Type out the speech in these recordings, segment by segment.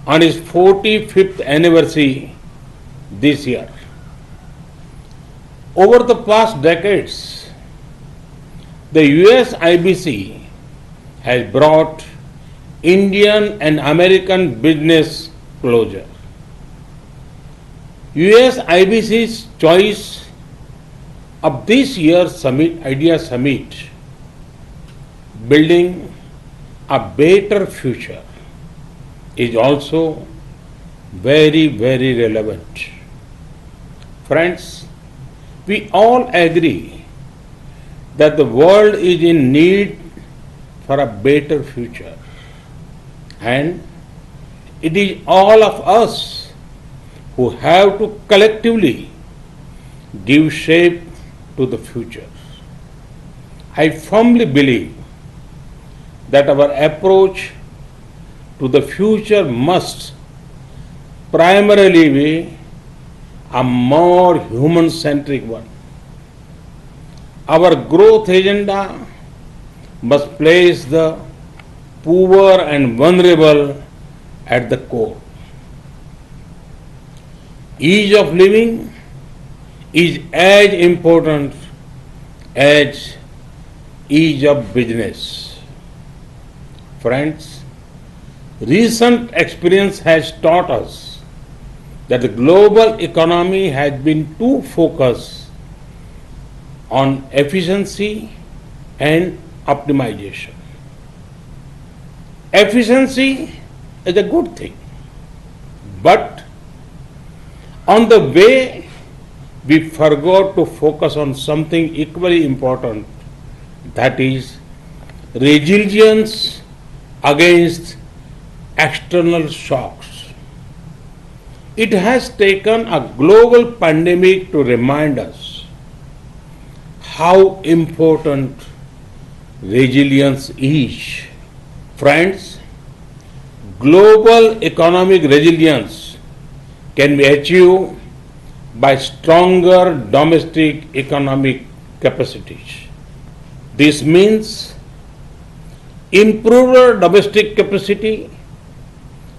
on its 45th anniversary this year. Over the past decades, the US IBC has brought Indian and American business closer. US IBC's choice of this year's summit, Idea Summit, building a better future, is also very, very relevant. Friends, we all agree that the world is in need for a better future, and it is all of us who have to collectively give shape to the future. I firmly believe that our approach to the future must primarily be a more human-centric one. Our growth agenda must place the poor and vulnerable at the core. Ease of living is as important as ease of business. Friends, recent experience has taught us that the global economy has been too focused on efficiency and optimization. Efficiency is a good thing, but on the way we forgot to focus on something equally important, that is resilience against external shocks. It has taken a global pandemic to remind us how important resilience is. Friends, global economic resilience can be achieved by stronger domestic economic capacities. This means improved domestic capacity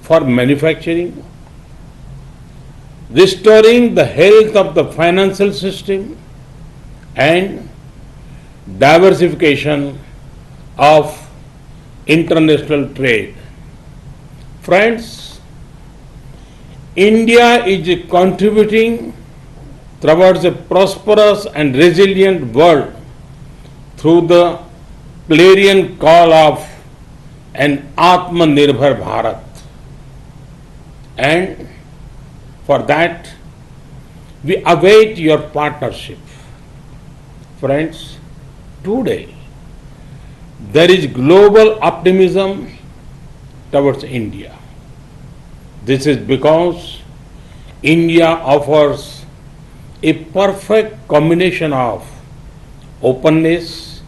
for manufacturing, restoring the health of the financial system, and diversification of international trade. Friends, India is contributing towards a prosperous and resilient world through the clarion call of an Atmanirbhar Bharat. And for that, we await your partnership. Friends, today there is global optimism towards India. This is because India offers a perfect combination of openness,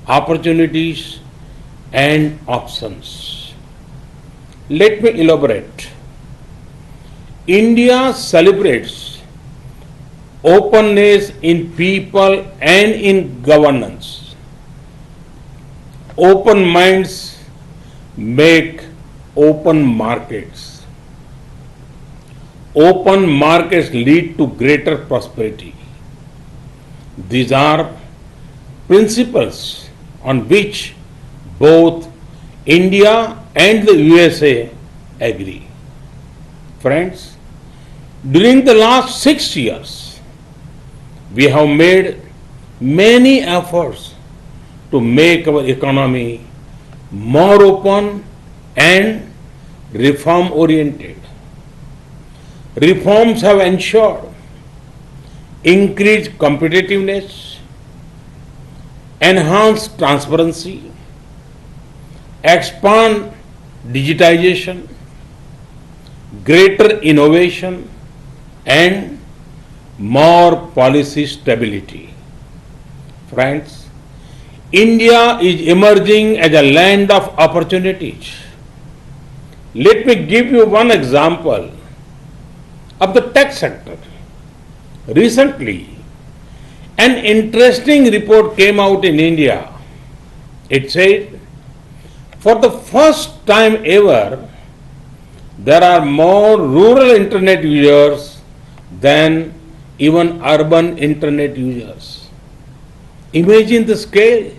opportunities, and options. Let me elaborate. India celebrates openness in people and in governance. Open minds make open markets. Open markets lead to greater prosperity. These are principles on which both India and the USA agree. Friends, during the last 6 years, we have made many efforts to make our economy more open and reform oriented. Reforms have ensured increased competitiveness, enhanced transparency, expand digitization, greater innovation, and more policy stability. Friends, India is emerging as a land of opportunities. Let me give you one example of the tech sector. Recently, an interesting report came out in India. It said, for the first time ever, there are more rural internet users than even urban internet users. Imagine the scale.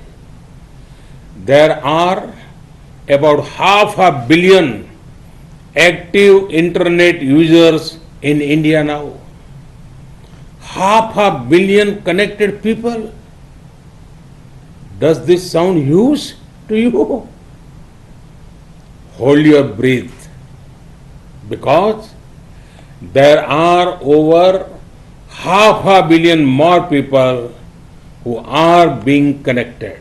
There are about 500 million active internet users in India now. 500 million connected people. Does this sound huge to you? Hold your breath, because there are over 500 million more people who are being connected.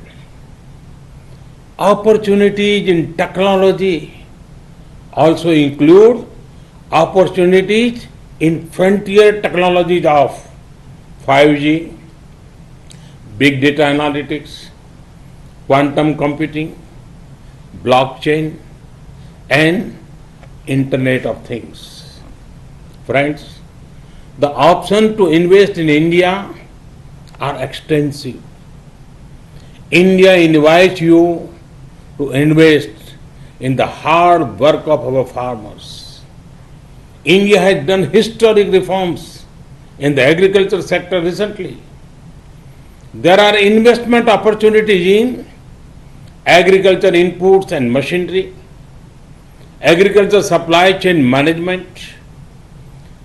Opportunities in technology also include opportunities in frontier technologies of 5G, big data analytics, quantum computing, blockchain, and Internet of Things. Friends, the options to invest in India are extensive. India invites you to invest in the hard work of our farmers. India has done historic reforms in the agriculture sector recently. There are investment opportunities in agriculture inputs and machinery, agriculture supply chain management,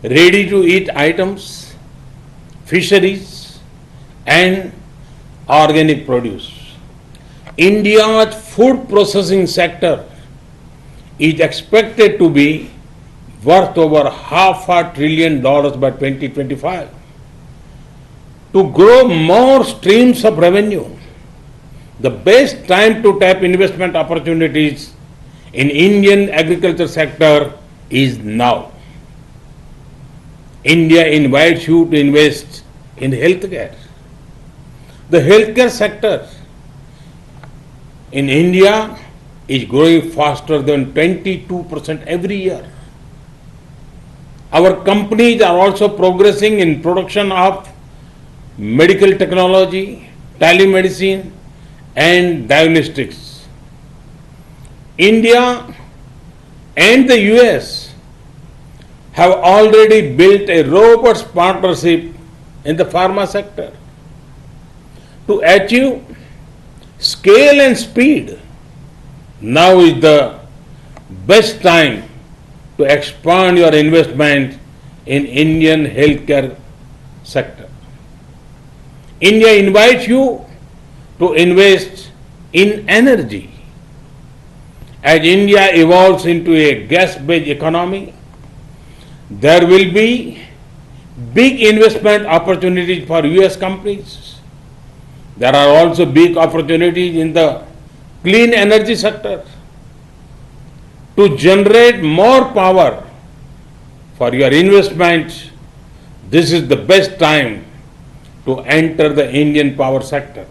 ready-to-eat items, fisheries, and organic produce. India's food processing sector is expected to be worth over $500 billion by 2025. To grow more streams of revenue, the best time to tap investment opportunities in Indian agriculture sector is now. India invites you to invest in healthcare. The healthcare sector in India is growing faster than 22% every year. Our companies are also progressing in production of medical technology, telemedicine, and diagnostics. India and the US have already built a robust partnership in the pharma sector. To achieve scale and speed, now is the best time to expand your investment in Indian healthcare sector. India invites you to invest in energy. As India evolves into a gas-based economy, there will be big investment opportunities for US companies. There are also big opportunities in the clean energy sector. To generate more power for your investment, this is the best time to enter the Indian power sector.